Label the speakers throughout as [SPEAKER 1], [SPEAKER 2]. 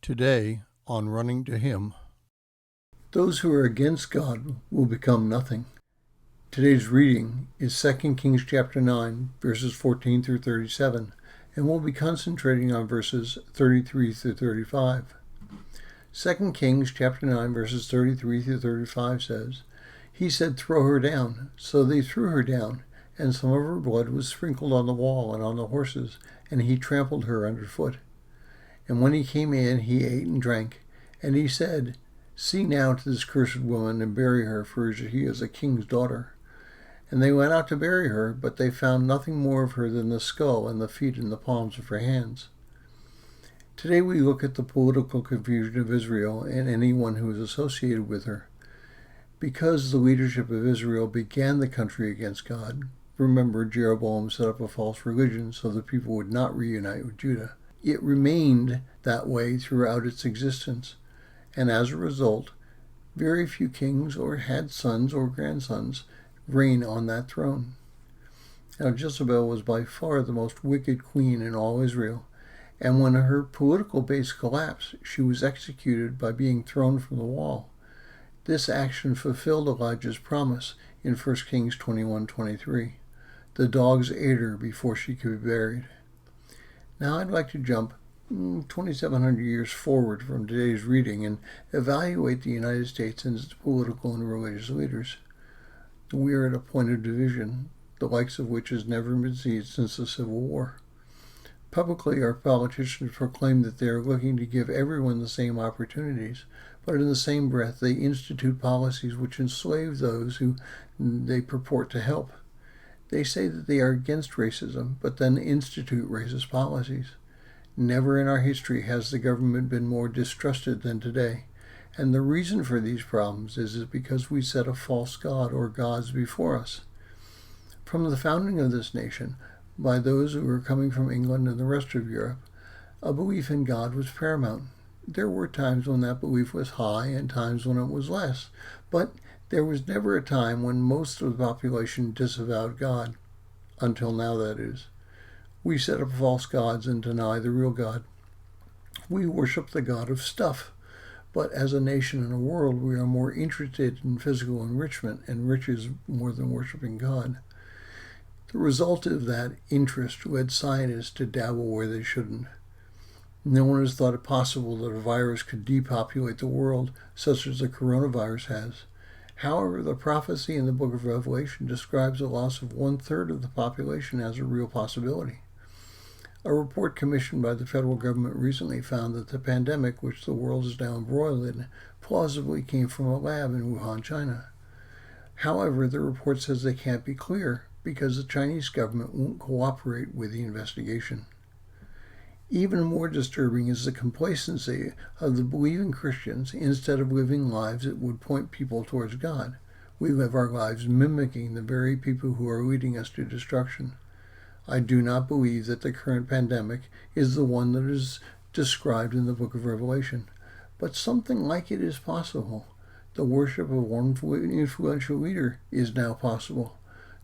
[SPEAKER 1] Today on Running to Him.
[SPEAKER 2] Those who are against God will become nothing. Today's reading is 2 Kings chapter 9, verses 14 through 37, and we'll be concentrating on verses 33 through 35. 2 Kings chapter 9, verses 33 through 35 says, "He said, 'Throw her down.' So they threw her down, and some of her blood was sprinkled on the wall and on the horses, and he trampled her underfoot. And when he came in, he ate and drank. And he said, 'See now to this cursed woman, and bury her, for she is a king's daughter.' And they went out to bury her, but they found nothing more of her than the skull and the feet and the palms of her hands." Today we look at the political confusion of Israel and anyone who is associated with her. Because the leadership of Israel began the country against God, remember Jeroboam set up a false religion so the people would not reunite with Judah. It remained that way throughout its existence, and as a result, very few kings or had sons or grandsons reign on that throne. Now Jezebel was by far the most wicked queen in all Israel, and when her political base collapsed, she was executed by being thrown from the wall. This action fulfilled Elijah's promise in 1 Kings 21:23. The dogs ate her before she could be buried. Now I'd like to jump 2,700 years forward from today's reading and evaluate the United States and its political and religious leaders. We are at a point of division, the likes of which has never been seen since the Civil War. Publicly, our politicians proclaim that they are looking to give everyone the same opportunities, but in the same breath they institute policies which enslave those who they purport to help. They say that they are against racism, but then institute racist policies. Never in our history has the government been more distrusted than today, and the reason for these problems is because we set a false god or gods before us. From the founding of this nation, by those who were coming from England and the rest of Europe, a belief in God was paramount. There were times when that belief was high and times when it was less, but there was never a time when most of the population disavowed God. Until now, that is. We set up false gods and deny the real God. We worship the God of stuff, but as a nation and a world, we are more interested in physical enrichment and riches more than worshiping God. The result of that interest led scientists to dabble where they shouldn't. No one has thought it possible that a virus could depopulate the world, such as the coronavirus has. However, the prophecy in the book of Revelation describes a loss of 1/3 of the population as a real possibility. A report commissioned by the federal government recently found that the pandemic, which the world is now embroiled in, plausibly came from a lab in Wuhan, China. However, the report says they can't be clear because the Chinese government won't cooperate with the investigation. Even more disturbing is the complacency of the believing Christians. Instead of living lives that would point people towards God, we live our lives mimicking the very people who are leading us to destruction. I do not believe that the current pandemic is the one that is described in the book of Revelation, but something like it is possible. The worship of one influential leader is now possible.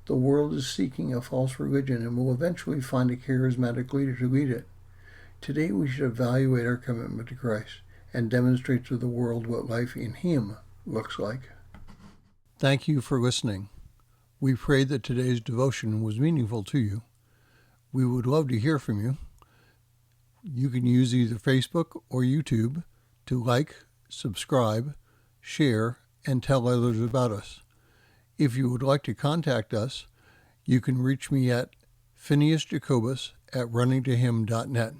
[SPEAKER 2] The world is seeking a false religion and will eventually find a charismatic leader to lead it. Today we should evaluate our commitment to Christ and demonstrate to the world what life in Him looks like.
[SPEAKER 1] Thank you for listening. We pray that today's devotion was meaningful to you. We would love to hear from you. You can use either Facebook or YouTube to like, subscribe, share, and tell others about us. If you would like to contact us, you can reach me at phineasjacobus@runningtohim.net.